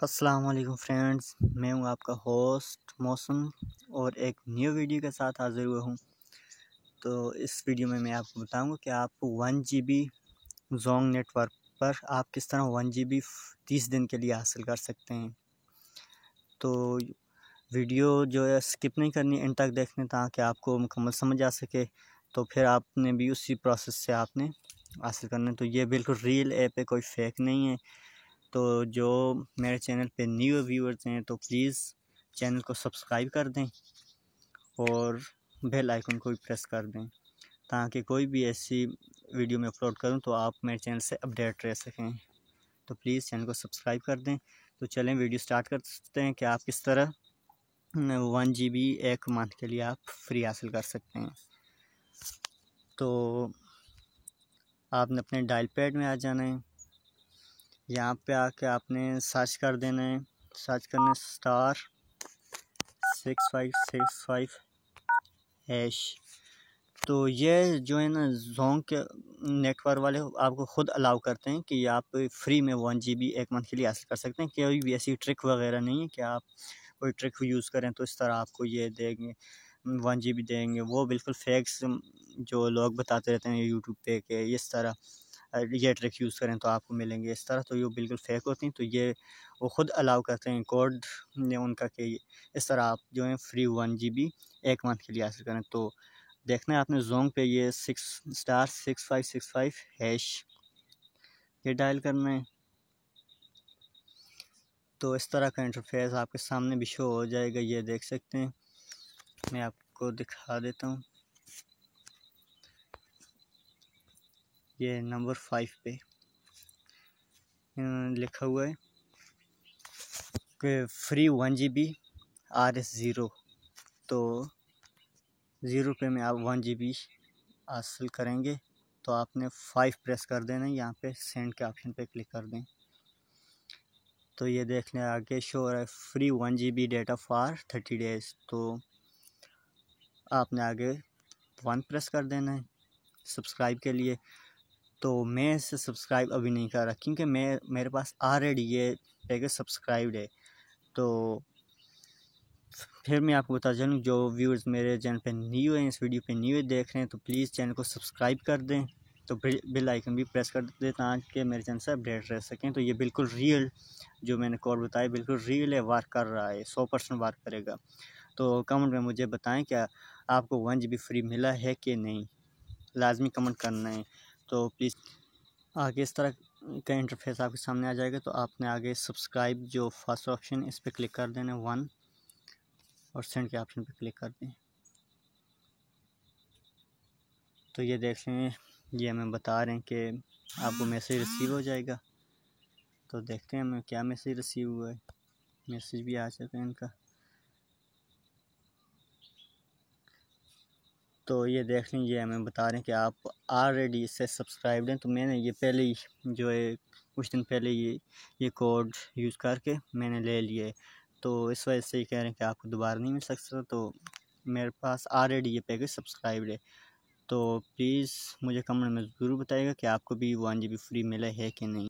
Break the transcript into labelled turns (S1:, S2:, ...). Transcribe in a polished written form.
S1: अस्सलाम वालेकुम फ्रेंड्स, मैं हूं आपका होस्ट मौसम और एक न्यू वीडियो के साथ हाज़िर हुआ हूं। तो इस वीडियो में मैं आपको बताऊंगा कि आप 1 GB जोंग नेटवर्क पर आप किस तरह 1 GB 30 दिन के लिए हासिल कर सकते हैं। तो वीडियो जो है स्किप नहीं करनी, एंड तक देखने ताकि आपको मुकम्मल समझ आ सके। तो फिर आपने भी उसी प्रोसेस से आपने हासिल करना है। तो ये बिल्कुल रियल ऐप है, कोई फेक नहीं है। तो जो मेरे चैनल पे न्यू व्यूअर्स हैं तो प्लीज़ चैनल को सब्सक्राइब कर दें और बेल आइकन को भी प्रेस कर दें ताकि कोई भी ऐसी वीडियो में अपलोड करूं तो आप मेरे चैनल से अपडेट रह सकें। तो प्लीज़ चैनल को सब्सक्राइब कर दें। तो चलें वीडियो स्टार्ट करते हैं कि आप किस तरह 1 GB एक मंथ के लिए आप फ्री हासिल कर सकते हैं। तो आपने अपने डायल पैड में आ जाना है। यहाँ पे आके आपने सर्च कर देना है। सर्च करना *6565# तो ये जो है ना जोंग के नेटवर्क वाले आपको ख़ुद अलाउ करते हैं कि आप फ्री में 1 GB एक मंथ के लिए हासिल कर सकते हैं। कोई भी ऐसी ट्रिक वगैरह नहीं है कि आप कोई ट्रिक यूज़ करें तो इस तरह आपको ये देंगे 1 GB देंगे। वो बिल्कुल फेक्स जो लोग बताते रहते हैं यूट्यूब पे कि इस तरह ये ट्रिक यूज़ करें तो आपको मिलेंगे इस तरह, तो ये बिल्कुल फेक होती हैं। तो ये वो ख़ुद अलाउ करते हैं कोड ने उनका कि इस तरह आप जो है फ्री 1 GB एक मंथ के लिए हासिल करें। तो देखना है आपने जोंग पे ये *6565# ये डायल करना है। तो इस तरह का इंटरफेस आपके सामने भी शो हो जाएगा, ये देख सकते हैं। मैं आपको दिखा देता हूँ। ये नंबर 5 पे लिखा हुआ है कि फ्री 1 GB RS0। तो 0 पे में आप 1 GB हासिल करेंगे तो आपने 5 प्रेस कर देना है। यहाँ पे सेंड के ऑप्शन पे क्लिक कर दें तो ये देख लें आगे शो हो रहा है free 1 GB data for 30 days. तो आपने आगे 1 प्रेस कर देना है सब्सक्राइब के लिए। तो मैं इसे सब्सक्राइब अभी नहीं कर रहा क्योंकि मेरे पास ऑलरेडी ये पैकेज सब्सक्राइब्ड है। तो फिर मैं आपको बता चलूँ, जो व्यूअर्स मेरे चैनल पे न्यू हैं, इस वीडियो पे न्यू देख रहे हैं, तो प्लीज़ चैनल को सब्सक्राइब कर दें। तो बेल आइकन भी प्रेस कर दें ताकि मेरे चैनल से अपडेट रह सकें। तो ये बिल्कुल रियल जो मैंने कोड बताया बिल्कुल रियल है, वर्क कर रहा है, 100% वर्क करेगा। तो कमेंट में मुझे बताएं क्या आपको 1 GB फ्री मिला है कि नहीं, लाजमी कमेंट करना है। तो प्लीज़ आगे इस तरह का इंटरफेस आपके सामने आ जाएगा। तो आपने आगे सब्सक्राइब जो फर्स्ट ऑप्शन इस पर क्लिक कर देना 1 और सेंड के ऑप्शन पे क्लिक कर दें। तो ये देख लें, ये हमें बता रहे हैं कि आपको मैसेज रिसीव हो जाएगा। तो देखते हैं हमें क्या मैसेज रिसीव हुआ है। मैसेज भी आ चुका है इनका। तो ये देख लें, ये हमें बता रहे हैं कि आप ऑलरेडी इससे सब्सक्राइब्ड हैं। तो मैंने ये पहले ही जो है कुछ दिन पहले ये कोड यूज़ करके मैंने ले लिए। तो इस वजह से ये कह रहे हैं कि आपको दोबारा नहीं मिल सकता। तो मेरे पास ऑलरेडी ये पैकेज सब्सक्राइब्ड है। तो प्लीज़ मुझे कमेंट में ज़रूर बताइएगा कि आपको भी 1 GB फ्री मिला है कि नहीं।